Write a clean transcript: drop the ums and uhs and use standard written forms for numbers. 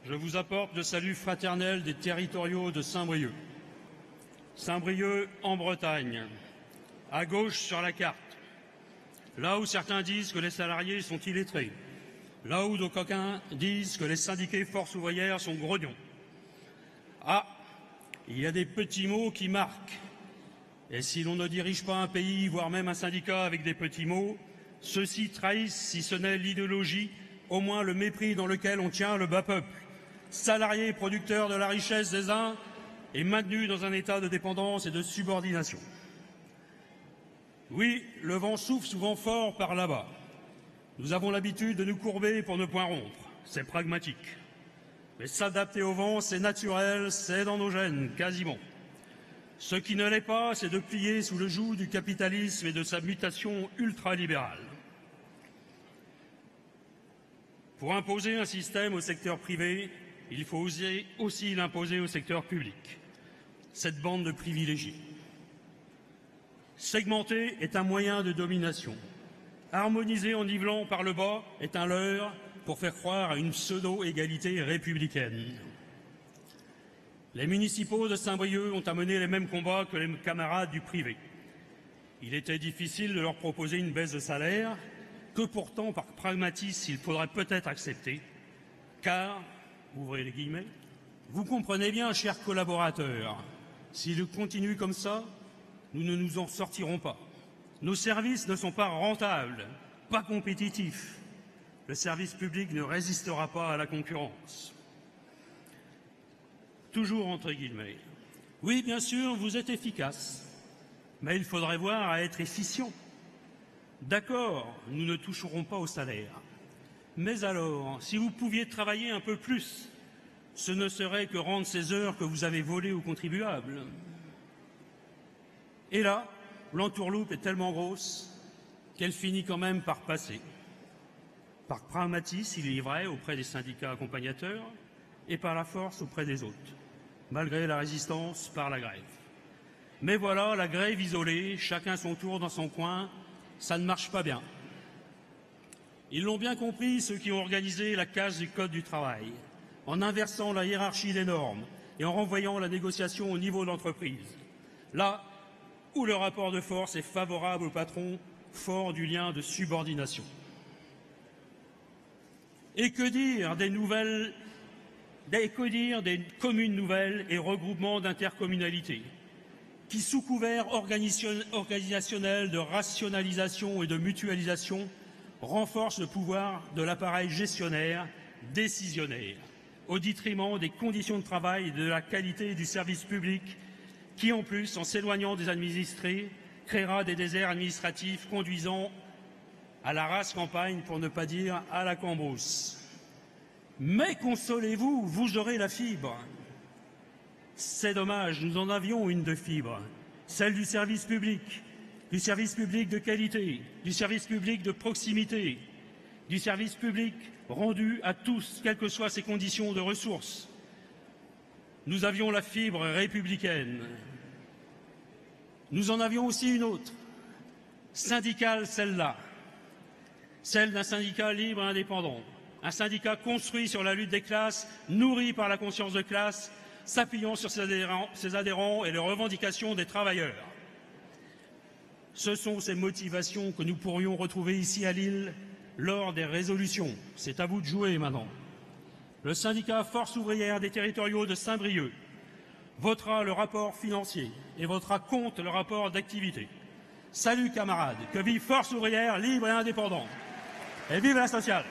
je vous apporte le salut fraternel des territoriaux de Saint-Brieuc. Saint-Brieuc en Bretagne, à gauche sur la carte, là où certains disent que les salariés sont illettrés, là où d'aucuns disent que les syndiqués force ouvrière sont grognons. Ah, il y a des petits mots qui marquent. Et si l'on ne dirige pas un pays, voire même un syndicat avec des petits mots, ceux-ci trahissent, si ce n'est l'idéologie, au moins le mépris dans lequel on tient le bas peuple, salariés producteurs de la richesse des uns et maintenus dans un état de dépendance et de subordination. Oui, le vent souffle souvent fort par là-bas. Nous avons l'habitude de nous courber pour ne point rompre. C'est pragmatique. Mais s'adapter au vent, c'est naturel, c'est dans nos gènes, quasiment. Ce qui ne l'est pas, c'est de plier sous le joug du capitalisme et de sa mutation ultralibérale. Pour imposer un système au secteur privé, il faut oser aussi l'imposer au secteur public. Cette bande de privilégiés. Segmenter est un moyen de domination. Harmoniser en nivelant par le bas est un leurre pour faire croire à une pseudo-égalité républicaine. Les municipaux de Saint-Brieuc ont amené les mêmes combats que les camarades du privé. Il était difficile de leur proposer une baisse de salaire, que pourtant, par pragmatisme, il faudrait peut-être accepter, car, ouvrez les guillemets, vous comprenez bien, chers collaborateurs, s'ils continuent comme ça, nous ne nous en sortirons pas. Nos services ne sont pas rentables, pas compétitifs. Le service public ne résistera pas à la concurrence. Toujours entre guillemets. Oui, bien sûr, vous êtes efficace, mais il faudrait voir à être efficient. D'accord, nous ne toucherons pas au salaire. Mais alors, si vous pouviez travailler un peu plus, ce ne serait que rendre ces heures que vous avez volées aux contribuables. Et là, l'entourloupe est tellement grosse qu'elle finit quand même par passer. Par pragmatisme, il est vrai, auprès des syndicats accompagnateurs, et par la force auprès des autres, malgré la résistance par la grève. Mais voilà, la grève isolée, chacun son tour dans son coin, ça ne marche pas bien. Ils l'ont bien compris, ceux qui ont organisé la casse du Code du travail, en inversant la hiérarchie des normes et en renvoyant la négociation au niveau d'entreprise. Là où le rapport de force est favorable au patron, fort du lien de subordination. Et que dire des communes nouvelles et regroupements d'intercommunalités qui, sous couvert organisationnel de rationalisation et de mutualisation, renforcent le pouvoir de l'appareil gestionnaire, décisionnaire, au détriment des conditions de travail et de la qualité du service public qui, en plus, en s'éloignant des administrés, créera des déserts administratifs conduisant à la rase campagne, pour ne pas dire à la cambrousse. Mais consolez-vous, vous aurez la fibre. C'est dommage, nous en avions une de fibre, celle du service public de qualité, du service public de proximité, du service public rendu à tous, quelles que soient ses conditions de ressources. Nous avions la fibre républicaine. Nous en avions aussi une autre, syndicale celle-là, celle d'un syndicat libre et indépendant, un syndicat construit sur la lutte des classes, nourri par la conscience de classe, s'appuyant sur ses adhérents et les revendications des travailleurs. Ce sont ces motivations que nous pourrions retrouver ici à Lille lors des résolutions. C'est à vous de jouer maintenant. Le syndicat Force ouvrière des territoriaux de Saint-Brieuc votera le rapport financier et votera contre le rapport d'activité. Salut camarades, que vive Force ouvrière libre et indépendante. Et vive la sociale!